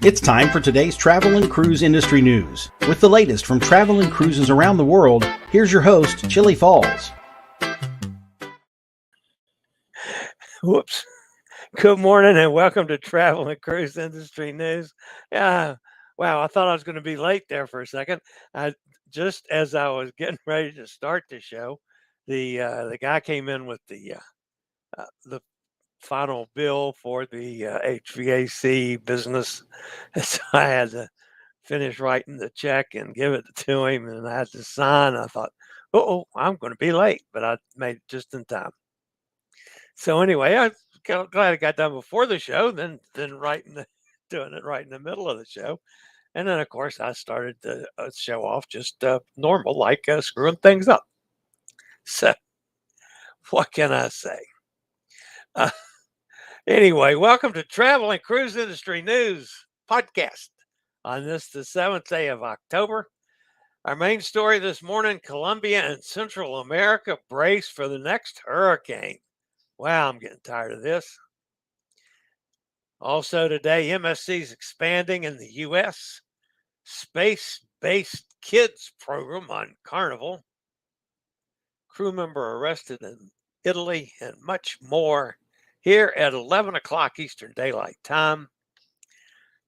It's time for today's travel and cruise industry news. With the latest from travel and cruises around the world, here's your host, Chillie Falls. Whoops. Good morning and welcome to Travel and Cruise Industry News. Wow, I thought I was going to be late there for a second. Just as I was getting ready to start the show, the guy came in with the final bill for the HVAC business. So I had to finish writing the check and give it to him, and I had to sign. I thought, I'm going to be late, but I made it just in time. So anyway, I'm glad I got done before the show, then doing it right in the middle of the show. And then, of course, I started the show off just normal, like screwing things up. So what can I say? Anyway, welcome to Travel and Cruise Industry News podcast on this, the 7th day of October. Our main story this morning, Colombia and Central America brace for the next hurricane. Wow, I'm getting tired of this. Also today, MSC is expanding in the U.S. Space-based kids program on Carnival. Crew member arrested in Italy, and much more here at 11 o'clock Eastern Daylight Time.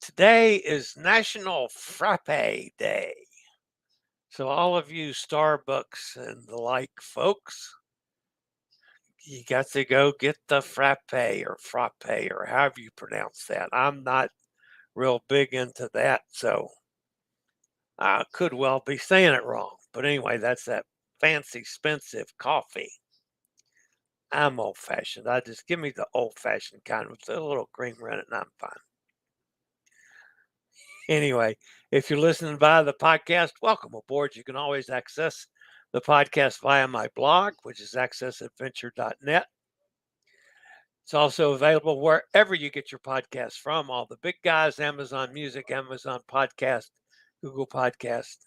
Today is National Frappe Day. So all of you Starbucks and the like folks, you got to go get the frappe or however you pronounce that. I'm not real big into that, so I could well be saying it wrong. But anyway, that's that fancy, expensive coffee. I'm old-fashioned. I just give me the old-fashioned kind with a little creamer in it, and I'm fine. Anyway, if you're listening via the podcast, welcome aboard. You can always access the podcast via my blog, which is accessadventure.net. It's also available wherever you get your podcasts from. All the big guys, Amazon Music, Amazon Podcast, Google Podcast,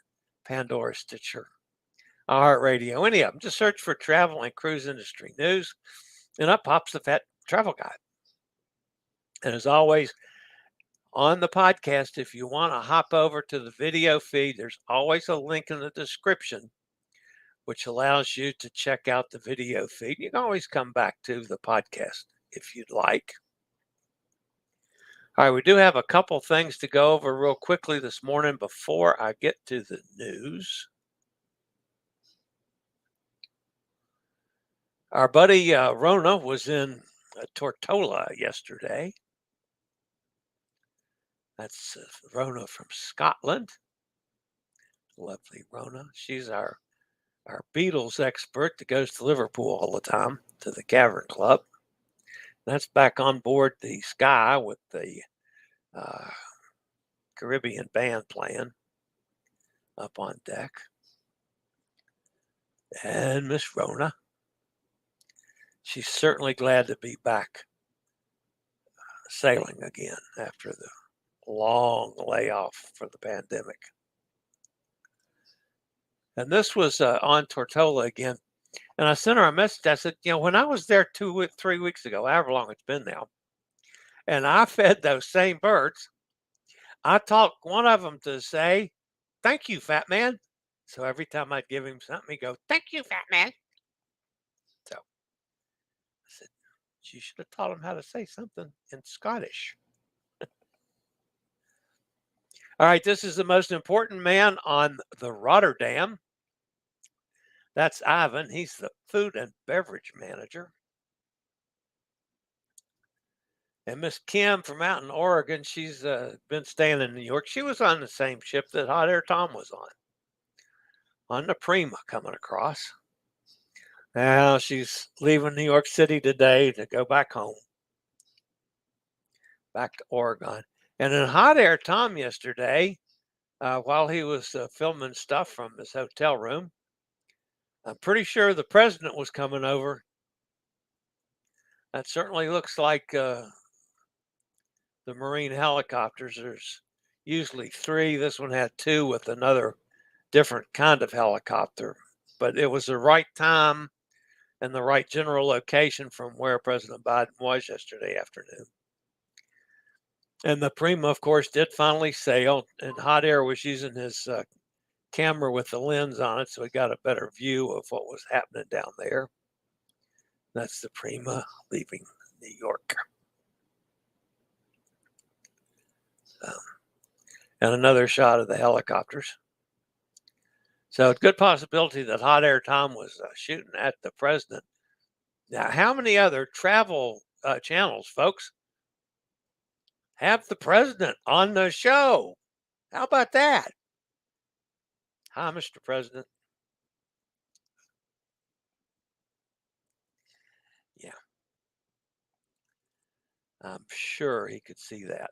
Pandora, Stitcher, iHeartRadio, any of them. Just search for Travel and Cruise Industry News, and up pops the Fat Travel Guide. And as always, on the podcast, if you want to hop over to the video feed, there's always a link in the description, which allows you to check out the video feed. You can always come back to the podcast if you'd like. All right, we do have a couple things to go over real quickly this morning before I get to the news. Our buddy Rona was in Tortola yesterday. That's Rona from Scotland. Lovely Rona. She's our Beatles expert that goes to Liverpool all the time to the Cavern Club. That's back on board the Sky with the Caribbean band playing up on deck. And Miss Rona, she's certainly glad to be back sailing again after the long layoff for the pandemic. And this was on Tortola again. And I sent her a message. I said, when I was there 3 weeks ago, however long it's been now, and I fed those same birds, I taught one of them to say, "Thank you, fat man." So every time I'd give him something, he'd go, "Thank you, fat man." So I said, you should have taught him how to say something in Scottish. All right, this is the most important man on the Rotterdam. That's Ivan. He's the food and beverage manager. And Miss Kim from out in Oregon, she's been staying in New York. She was on the same ship that Hot Air Tom was on the Prima coming across. Now she's leaving New York City today to go back home, back to Oregon. And in Hot Air Tom yesterday, while he was filming stuff from his hotel room, I'm pretty sure the president was coming over. That certainly looks like the Marine helicopters. There's usually 3. This one had 2 with another different kind of helicopter. But it was the right time and the right general location from where President Biden was yesterday afternoon. And the Prima, of course, did finally sail, and Hot Air was using his camera with the lens on it, so he got a better view of what was happening down there. That's the Prima leaving New York. And another shot of the helicopters. So a good possibility that Hot Air Tom was shooting at the president. Now, how many other travel channels, folks, have the president on the show? How about that? Hi, Mr. President. Yeah, I'm sure he could see that.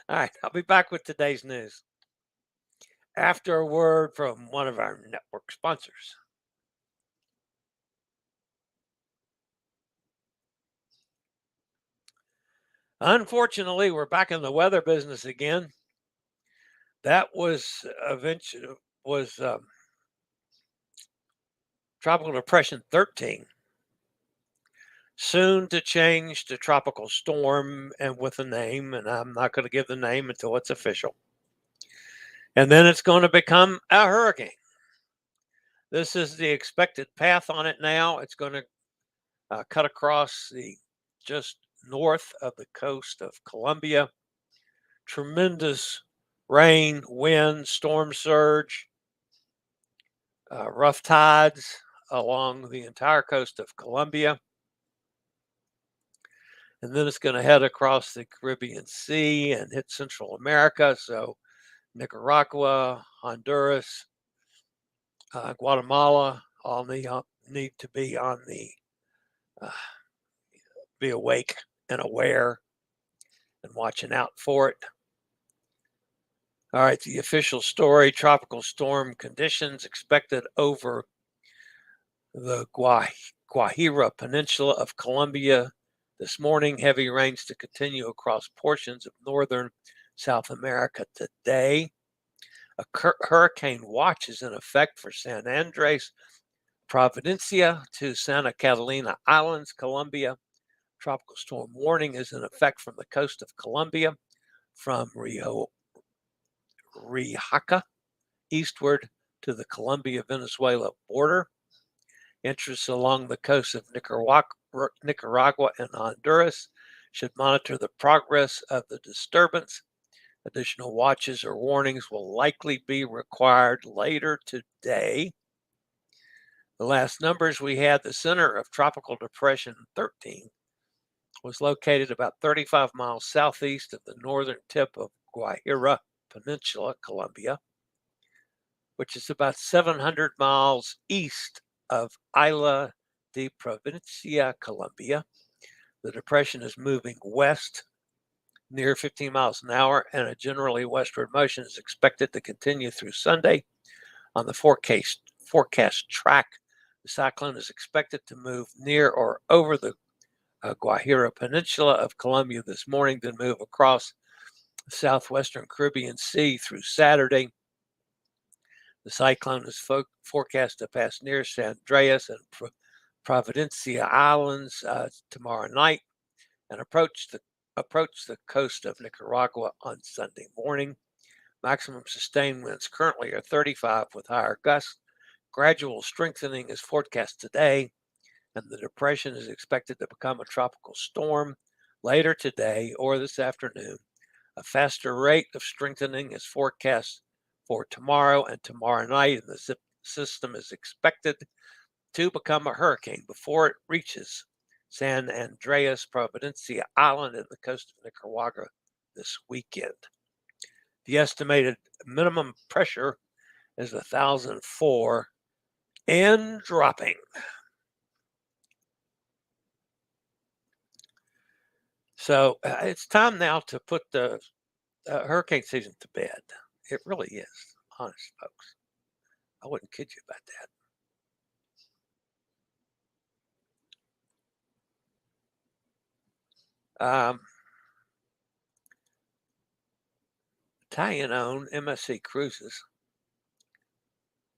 All right, I'll be back with today's news after a word from one of our network sponsors. Unfortunately, we're back in the weather business again. That was eventually was Tropical Depression 13, soon to change to Tropical Storm and with a name, and I'm not going to give the name until it's official. And then it's going to become a hurricane. This is the expected path on it now. It's going to cut across the just north of the coast of Colombia. Tremendous rain, wind, storm surge, rough tides along the entire coast of Colombia. And then it's going to head across the Caribbean Sea and hit Central America. So Nicaragua, Honduras, Guatemala all need to be on the be awake and aware and watching out for it. All right, the official story: tropical storm conditions expected over the Guajira Peninsula of Colombia this morning. Heavy rains to continue across portions of northern South America today. A hurricane watch is in effect for San Andres, Providencia to Santa Catalina Islands, Colombia. Tropical storm warning is in effect from the coast of Colombia, from Oaxaca eastward to the Colombia-Venezuela border. Interests along the coast of Nicaragua and Honduras should monitor the progress of the disturbance. Additional watches or warnings will likely be required later today. The last numbers we had, the center of Tropical Depression 13 was located about 35 miles southeast of the northern tip of Guajira Peninsula, Colombia, which is about 700 miles east of Isla de Providencia, Colombia. The depression is moving west near 15 miles an hour, and a generally westward motion is expected to continue through Sunday. On the forecast track, the cyclone is expected to move near or over the Guajira Peninsula of Colombia this morning, then move across the southwestern Caribbean Sea through Saturday. The cyclone is forecast to pass near San Andreas and Providencia Islands tomorrow night and approach the coast of Nicaragua on Sunday morning. Maximum sustained winds currently are 35 with higher gusts. Gradual strengthening is forecast today, and the depression is expected to become a tropical storm later today or this afternoon. A faster rate of strengthening is forecast for tomorrow and tomorrow night, and the system is expected to become a hurricane before it reaches San Andreas Providencia Island in the coast of Nicaragua this weekend. The estimated minimum pressure is 1,004 and dropping. So it's time now to put the hurricane season to bed. It really is, honest folks. I wouldn't kid you about that. Italian-owned MSC Cruises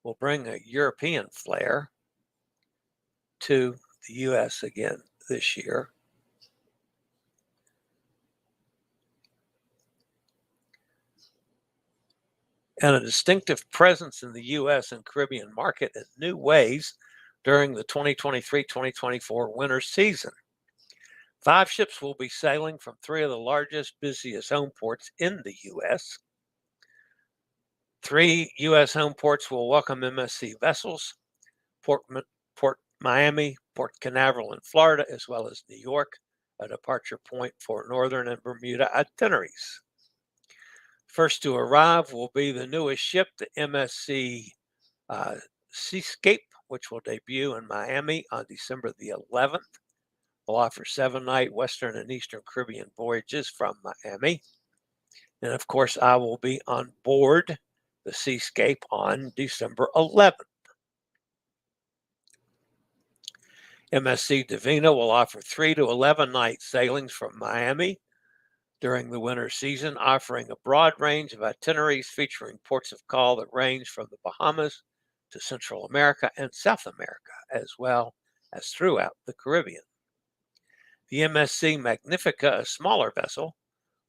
will bring a European flair to the U.S. again this year. and a distinctive presence in the U.S. and Caribbean market in new ways during the 2023-2024 winter season. 5 ships will be sailing from 3 of the largest, busiest home ports in the U.S. 3 U.S. home ports will welcome MSC vessels: Port Miami, Port Canaveral in Florida, as well as New York, a departure point for Northern and Bermuda itineraries. First to arrive will be the newest ship, the MSC Seascape, which will debut in Miami on December the 11th. Will offer 7-night Western and Eastern Caribbean voyages from Miami. And of course, I will be on board the Seascape on December 11th. MSC Divina will offer 3 to 11-night sailings from Miami during the winter season, offering a broad range of itineraries featuring ports of call that range from the Bahamas to Central America and South America, as well as throughout the Caribbean. The MSC Magnifica, a smaller vessel,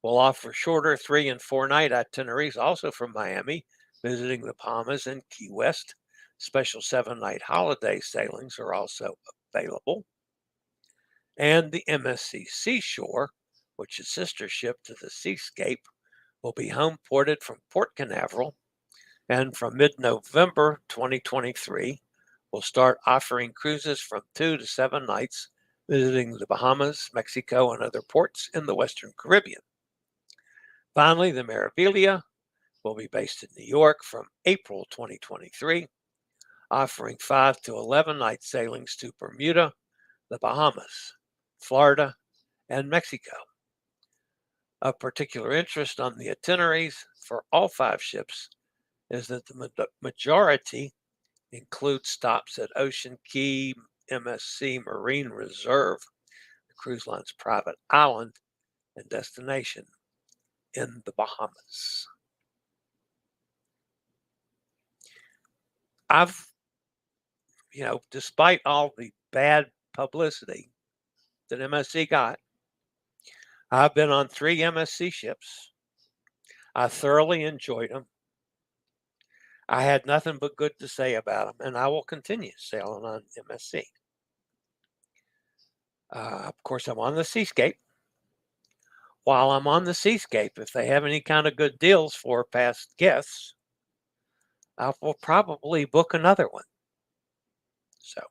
will offer shorter 3- and 4-night itineraries, also from Miami, visiting the Bahamas and Key West. Special 7-night holiday sailings are also available. And the MSC Seashore, which is sister ship to the Seascape, will be home ported from Port Canaveral, and from mid-November 2023 will start offering cruises from 2 to 7 nights, visiting the Bahamas, Mexico, and other ports in the Western Caribbean. Finally, the Meraviglia will be based in New York from April 2023, offering 5 to 11-night sailings to Bermuda, the Bahamas, Florida, and Mexico. Of particular interest on the itineraries for all 5 ships is that the majority include stops at Ocean Key, MSC Marine Reserve, the cruise line's private island and destination in the Bahamas. Despite all the bad publicity that MSC got, I've been on 3 MSC ships. I thoroughly enjoyed them. I had nothing but good to say about them, and I will continue sailing on MSC. Of course, I'm on the Seascape. While I'm on the Seascape, if they have any kind of good deals for past guests, I will probably book another one. So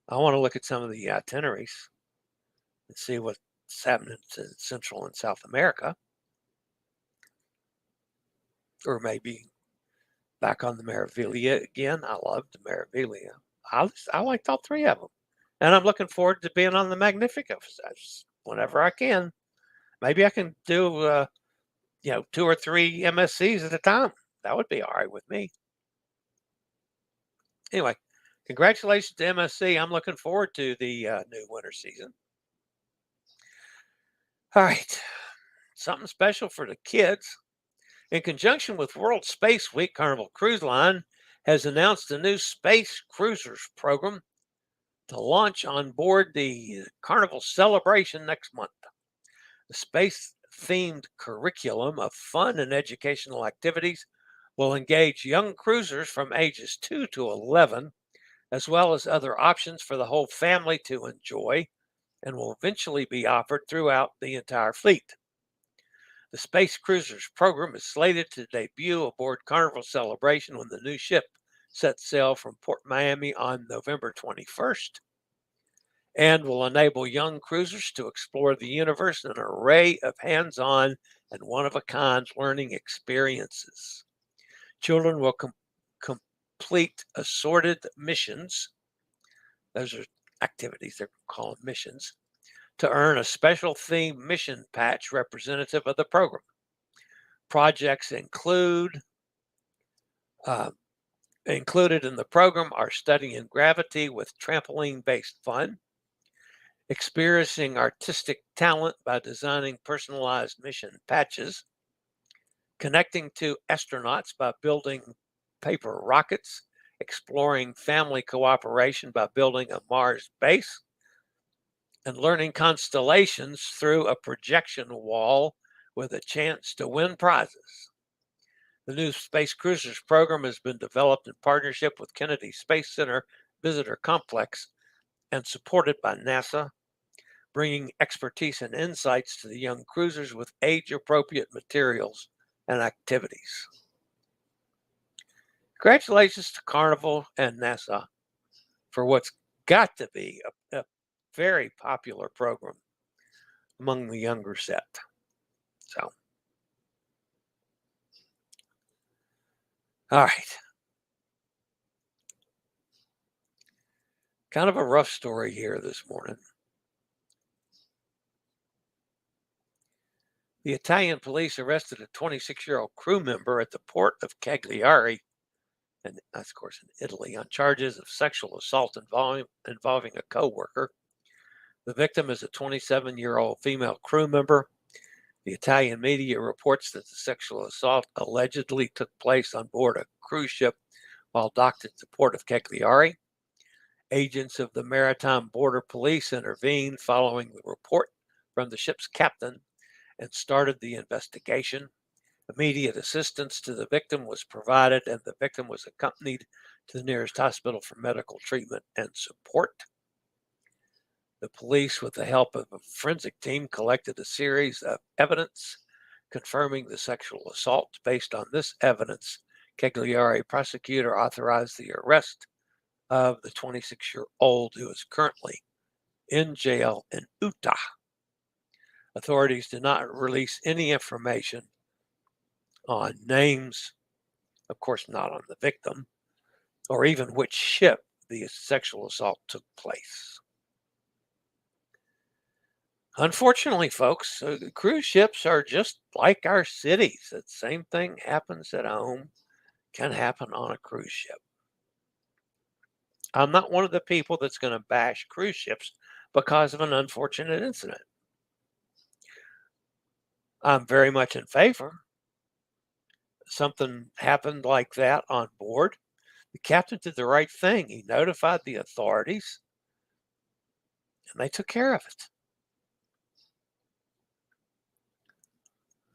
I want to look at some of the itineraries and see what's happening to Central and South America. Or maybe back on the Meraviglia again. I loved the Meraviglia. I liked all 3 of them. And I'm looking forward to being on the Magnifica whenever I can. Maybe I can do 2 or 3 MSCs at a time. That would be all right with me. Anyway, congratulations to MSC. I'm looking forward to the new winter season. All right, something special for the kids. In conjunction with World Space Week, Carnival Cruise Line has announced a new Space Cruisers program to launch on board the Carnival celebration next month. The space-themed curriculum of fun and educational activities will engage young cruisers from ages 2 to 11, as well as other options for the whole family to enjoy, and will eventually be offered throughout the entire fleet. The Space Cruisers program is slated to debut aboard Carnival Celebration when the new ship sets sail from Port Miami on November 21st, and will enable young cruisers to explore the universe in an array of hands-on and one-of-a-kind learning experiences. Children will complete assorted missions. Those are activities, they're called missions, to earn a special theme mission patch representative of the program. Projects included in the program are studying gravity with trampoline-based fun, experiencing artistic talent by designing personalized mission patches, connecting to astronauts by building paper rockets, exploring family cooperation by building a Mars base, and learning constellations through a projection wall with a chance to win prizes. The new Space Cruisers program has been developed in partnership with Kennedy Space Center Visitor Complex and supported by NASA, bringing expertise and insights to the young cruisers with age-appropriate materials and activities. Congratulations to Carnival and NASA for what's got to be a very popular program among the younger set. So, all right. Kind of a rough story here this morning. The Italian police arrested a 26-year-old crew member at the port of Cagliari, and that's, of course, in Italy, on charges of sexual assault involving a co-worker. The victim is a 27-year-old female crew member. The Italian media reports that the sexual assault allegedly took place on board a cruise ship while docked at the port of Cagliari. Agents of the Maritime Border Police intervened following the report from the ship's captain and started the investigation. Immediate assistance to the victim was provided, and the victim was accompanied to the nearest hospital for medical treatment and support. The police, with the help of a forensic team, collected a series of evidence confirming the sexual assault. Based on this evidence, Cagliari prosecutor authorized the arrest of the 26-year-old who is currently in jail in Utah. Authorities did not release any information on names, of course not on the victim, or even which ship the sexual assault took place. Unfortunately, folks, cruise ships are just like our cities. The same thing happens at home can happen on a cruise ship. I'm not one of the people that's going to bash cruise ships because of an unfortunate incident. I'm very much in favor. Something happened like that on board. The captain did the right thing. He notified the authorities, and they took care of it.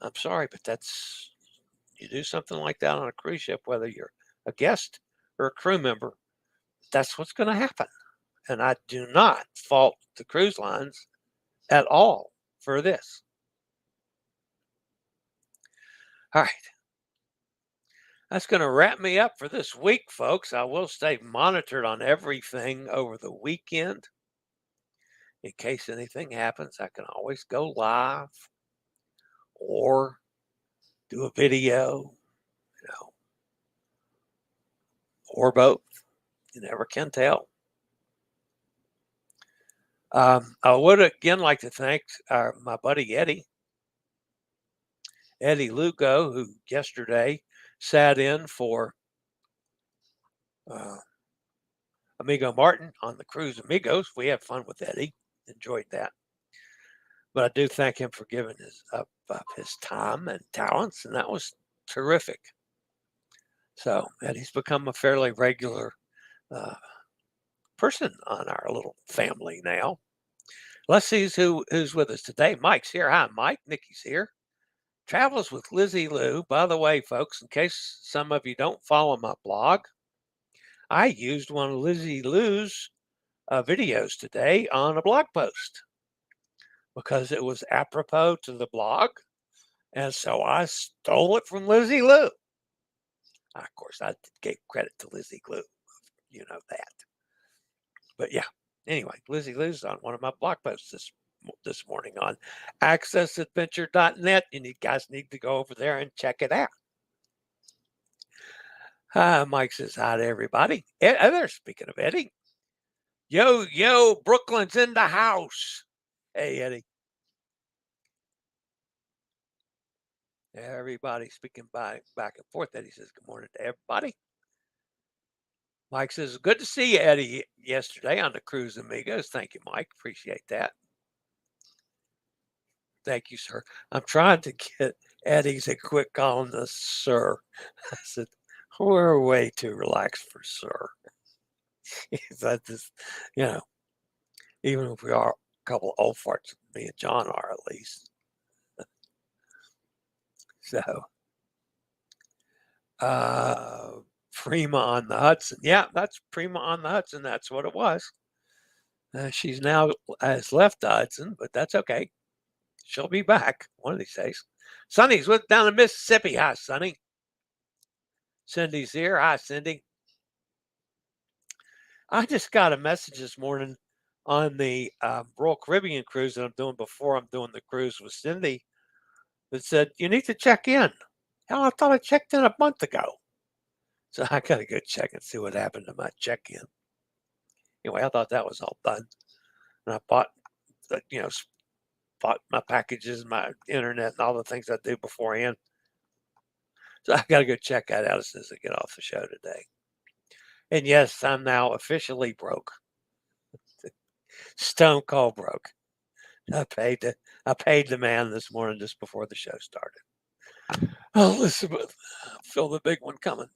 I'm sorry, but you do something like that on a cruise ship, whether you're a guest or a crew member, that's what's going to happen. And I do not fault the cruise lines at all for this. All right. That's going to wrap me up for this week, folks. I will stay monitored on everything over the weekend. In case anything happens, I can always go live or do a video, or both. You never can tell. I would again like to thank my buddy Eddie Lugo, who yesterday sat in for Amigo Martin on the Cruise Amigos. We had fun with Eddie, enjoyed that. But I do thank him for giving his time and talents, and that was terrific. So Eddie's become a fairly regular person on our little family now. Let's see who's with us today. Mike's here. Hi, Mike. Nikki's here. Travels with Lizzie Lou. By the way, folks, in case some of you don't follow my blog, I used one of Lizzie Lou's videos today on a blog post because it was apropos to the blog. And so I stole it from Lizzie Lou. Of course, I gave credit to Lizzie Lou. You know that. But yeah, anyway, Lizzie Lou's on one of my blog posts this morning on accessadventure.net, and you guys need to go over there and check it out. Mike says hi to everybody. They're speaking of Eddie. Yo, Brooklyn's in the house. Hey, Eddie. Everybody speaking back and forth. Eddie says good morning to everybody. Mike says, good to see you, Eddie, yesterday on the Cruise Amigos. Thank you, Mike. Appreciate that. Thank you, sir. I'm trying to get Eddie to quit calling us sir. I said, we're way too relaxed for sir. That just, even if we are a couple old farts, me and John are at least. So, Prima on the Hudson. Yeah, that's Prima on the Hudson. That's what it was. She's now has left the Hudson, but that's okay. She'll be back one of these days. Sonny's with down in Mississippi. Hi, Sonny. Cindy's here. Hi, Cindy. I just got a message this morning on the Royal Caribbean cruise that I'm doing before I'm doing the cruise with Cindy that said, you need to check in. Hell, I thought I checked in a month ago. So I got to go check and see what happened to my check-in. Anyway, I thought that was all done. And I bought, bought my packages, my internet, and all the things I do beforehand. So I got to go check that out as soon as I get off the show today. And yes, I'm now officially broke. Stone cold broke. I paid the man this morning just before the show started. Oh, Elizabeth, feel the big one coming.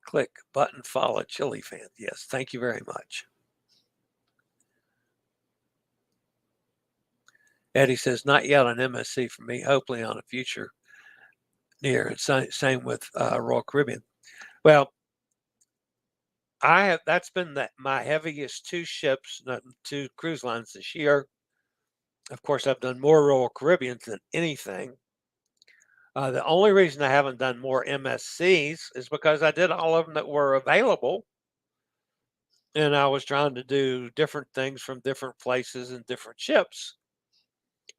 Click button, follow Chillie Fan. Yes, thank you very much. Eddie says, not yet on MSC for me, hopefully on a future near. And same with Royal Caribbean. Well, that's been my heaviest two cruise lines this year. Of course, I've done more Royal Caribbeans than anything. The only reason I haven't done more MSCs is because I did all of them that were available. And I was trying to do different things from different places and different ships.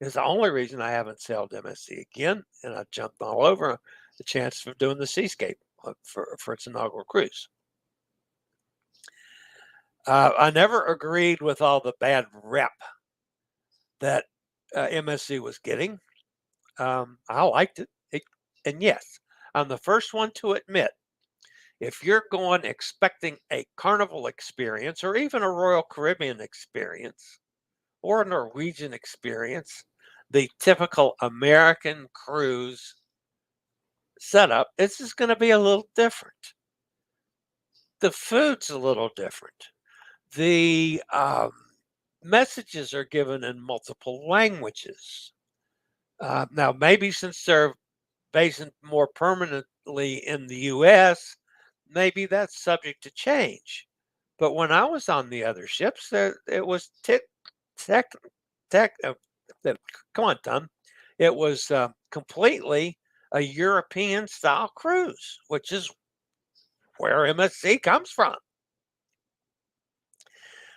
It's the only reason I haven't sailed MSC again. And I jumped all over the chance of doing the Seascape for its inaugural cruise. I never agreed with all the bad rep that MSC was getting. I liked it. And yes, I'm the first one to admit, if you're going expecting a Carnival experience or even a Royal Caribbean experience or a Norwegian experience, the typical American cruise setup, it's just going to be a little different. The food's a little different. The messages are given in multiple languages. Now, maybe since they're based more permanently in the U.S., maybe that's subject to change. But when I was on the other ships, it was come on, Tom. It was completely a European style cruise, which is where MSC comes from.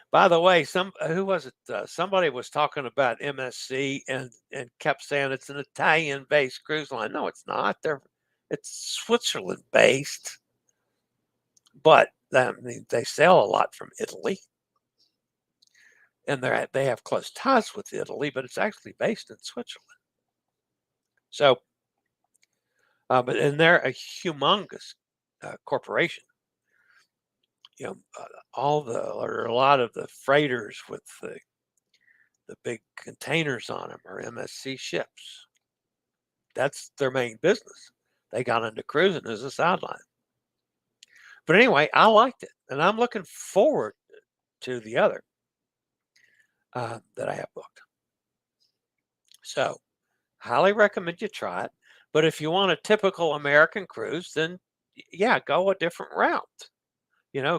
By the way, who was it? Somebody was talking about MSC and kept saying it's an Italian-based cruise line. No, it's not. It's Switzerland-based, but I mean, they sail a lot from Italy, and they have close ties with Italy, but it's actually based in Switzerland. So, and they're a humongous corporation. Or a lot of the freighters with the big containers on them are MSC ships. That's their main business. They got into cruising as a sideline. But anyway, I liked it, and I'm looking forward to the other that I have booked. So, highly recommend you try it. But if you want a typical American cruise, then yeah, go a different route.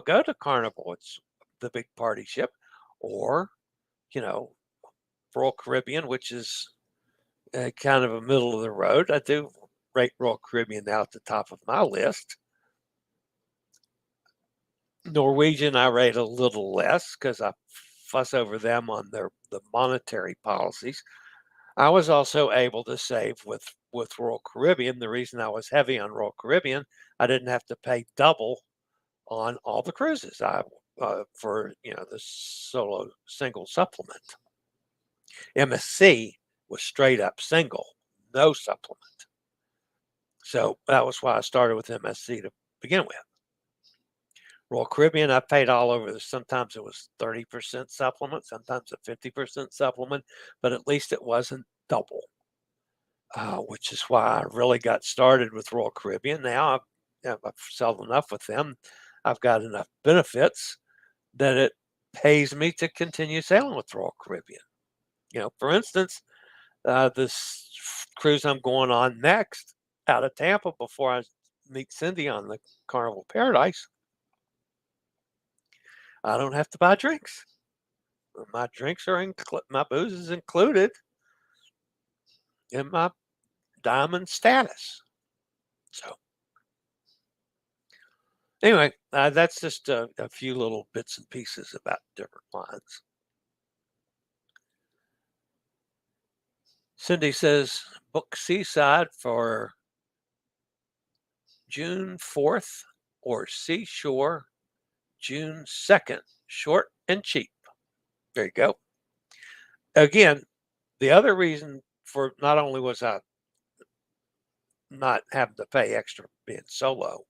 Go to Carnival. It's the big party ship, or Royal Caribbean, which is kind of a middle of the road. I do rate Royal Caribbean now at the top of my list. Norwegian, I rate a little less because I fuss over them on the monetary policies. I was also able to save with Royal Caribbean. The reason I was heavy on Royal Caribbean, I didn't have to pay double on all the cruises for the single supplement. MSC was straight up single, no supplement. So that was why I started with MSC to begin with. Royal Caribbean, I paid all over. Sometimes it was 30% supplement, sometimes a 50% supplement, but at least it wasn't double, which is why I really got started with Royal Caribbean. Now I've sold enough with them. I've got enough benefits that it pays me to continue sailing with Royal Caribbean. For instance, this cruise I'm going on next out of Tampa before I meet Cindy on the Carnival Paradise, I don't have to buy drinks. My drinks are my booze is included in my diamond status. So anyway, that's just a few little bits and pieces about different lines. Cindy says, book Seaside for June 4th or Seashore June 2nd. Short and cheap. There you go. Again, the other reason for not only was I not having to pay extra being solo,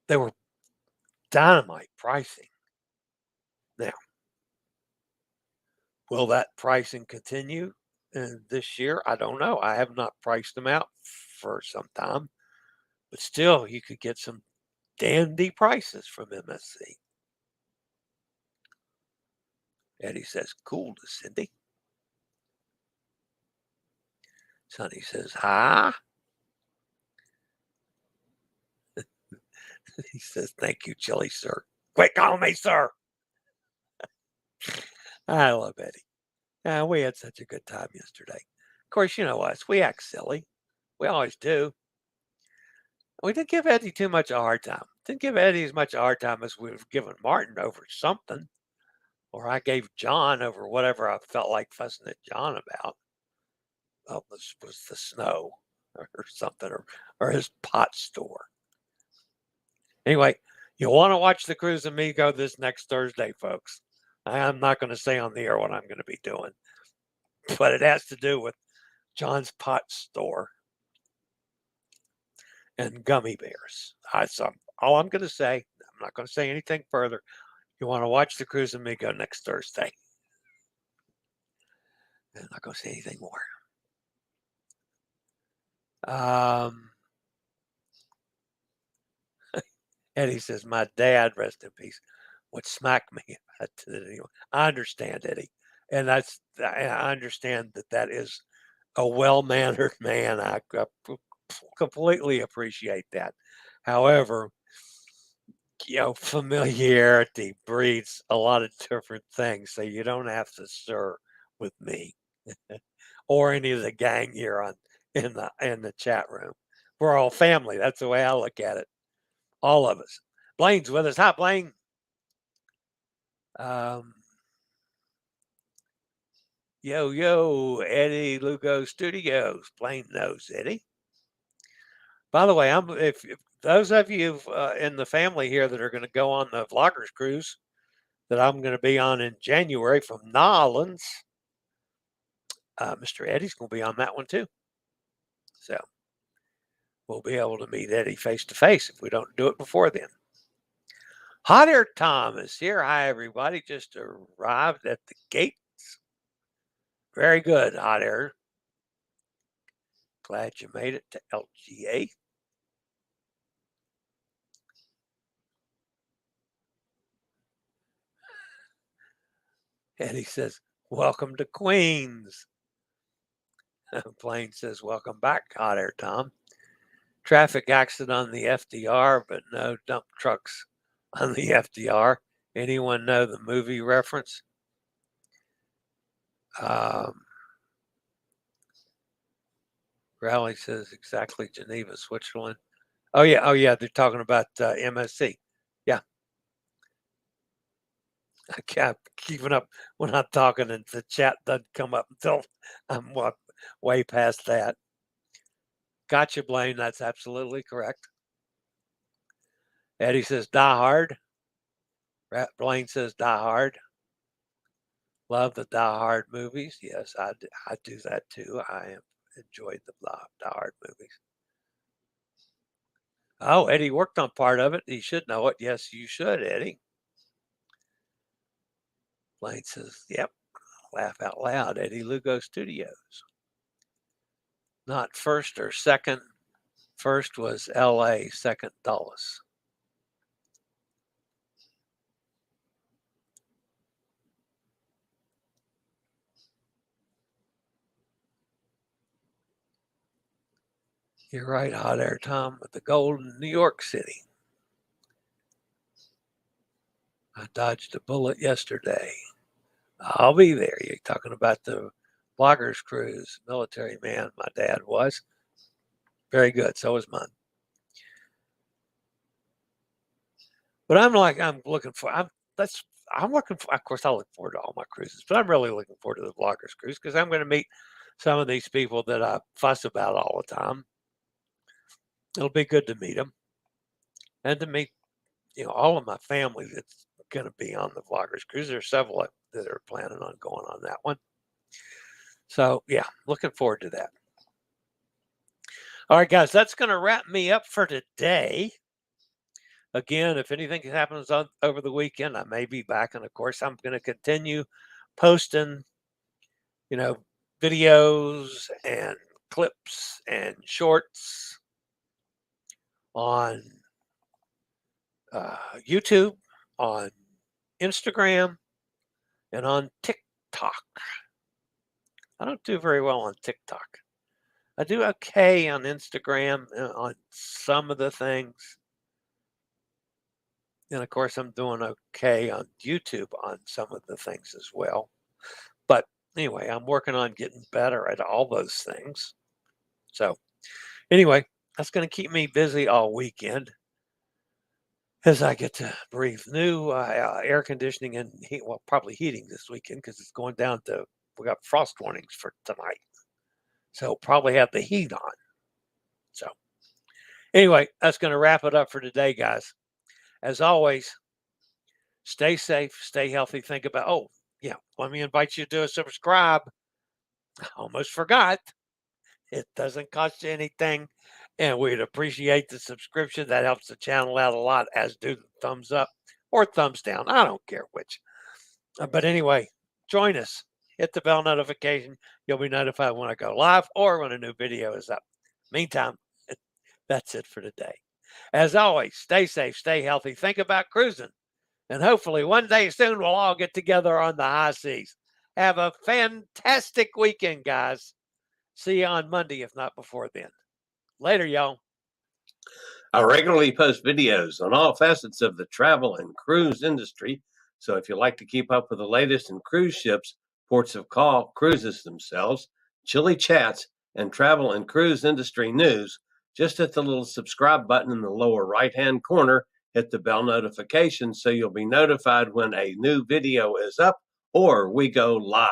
they were dynamite pricing. Now, will that pricing continue this year? I don't know. I have not priced them out for some time, but still, you could get some dandy prices from MSC. Eddie says, cool to Cindy. Sonny says, hi. He says, thank you, Chillie, sir. Quit calling me sir. I love Eddie. We had such a good time yesterday. Of course, you know us. We act silly. We always do. We didn't give Eddie too much of a hard time. Didn't give Eddie as much of a hard time as we've given Martin over something. Or I gave John over whatever I felt like fussing at John about. Oh, this was the snow or something, or his pot store. Anyway, you want to watch the Cruise Amigo this next Thursday, folks. I'm not going to say on the air what I'm going to be doing, but it has to do with John's pot store and gummy bears. All I'm going to say. I'm not going to say anything further. You want to watch the Cruise Amigo next Thursday. I'm not going to say anything more. Eddie says, my dad, rest in peace, would smack me. I understand, Eddie. And I understand that is a well-mannered man. I completely appreciate that. However, familiarity breeds a lot of different things. So you don't have to stir with me or any of the gang here in the chat room. We're all family. That's the way I look at it. All of us. Blaine's with us. Hi, Blaine. Yo, Eddie Lugo Studios. Blaine knows Eddie. By the way, if those of you in the family here that are going to go on the Vloggers Cruise that I'm going to be on in January from Nolans, Mr. Eddie's going to be on that one too. So we'll be able to meet Eddie face to face if we don't do it before then. Hot Air Tom is here. Hi, everybody. Just arrived at the gates. Very good, Hot Air. Glad you made it to LGA. Eddie says, welcome to Queens. Blaine says, welcome back, Hot Air Tom. Traffic accident on the FDR, but no dump trucks on the FDR. Anyone know the movie reference? Raleigh says exactly Geneva, Switzerland. Oh yeah, they're talking about MSC. Yeah. I can't keeping up when I'm talking and the chat doesn't come up until I'm way past that. Gotcha, Blaine. That's absolutely correct. Eddie says Die Hard. Blaine says Die Hard. Love the Die Hard movies. Yes, I do that too. I have enjoyed the Die Hard movies. Oh, Eddie worked on part of it. He should know it. Yes, you should, Eddie. Blaine says, yep. Laugh out loud. Eddie Lugo Studios. Not first or second. First was LA, second Dulles. You're right, hot air Tom, with the gold in New York City. I dodged a bullet yesterday. I'll be there. You're talking about the Bloggers Cruise, military man. My dad was very good. So was mine. But I'm looking for. Of course, I look forward to all my cruises, but I'm really looking forward to the Bloggers Cruise because I'm going to meet some of these people that I fuss about all the time. It'll be good to meet them and to meet, all of my family that's going to be on the Vloggers Cruise. There's several that are planning on going on that one. So, yeah, looking forward to that. All right, guys, that's going to wrap me up for today. Again, if anything happens over the weekend, I may be back. And, of course, I'm going to continue posting, videos and clips and shorts on YouTube, on Instagram, and on TikTok. I don't do very well on TikTok. I do okay on Instagram on some of the things. And of course, I'm doing okay on YouTube on some of the things as well. But anyway, I'm working on getting better at all those things. So anyway, that's going to keep me busy all weekend as I get to breathe new air conditioning and probably heating this weekend because it's going down to, we got frost warnings for tonight. So probably have the heat on. So anyway, that's going to wrap it up for today, guys. As always, stay safe, stay healthy. Think about, let me invite you to subscribe. I almost forgot. It doesn't cost you anything, and we'd appreciate the subscription. That helps the channel out a lot, as do the thumbs up or thumbs down. I don't care which. But anyway, join us. Hit the bell notification. You'll be notified when I go live or when a new video is up. Meantime, that's it for today. As always, stay safe, stay healthy, think about cruising, and hopefully one day soon we'll all get together on the high seas. Have a fantastic weekend, guys. See you on Monday, if not before then. Later, y'all. I regularly post videos on all facets of the travel and cruise industry. So if you like to keep up with the latest in cruise ships, ports of call, cruises themselves, Chillie chats, and travel and cruise industry news, just hit the little subscribe button in the lower right-hand corner. Hit the bell notification so you'll be notified when a new video is up or we go live.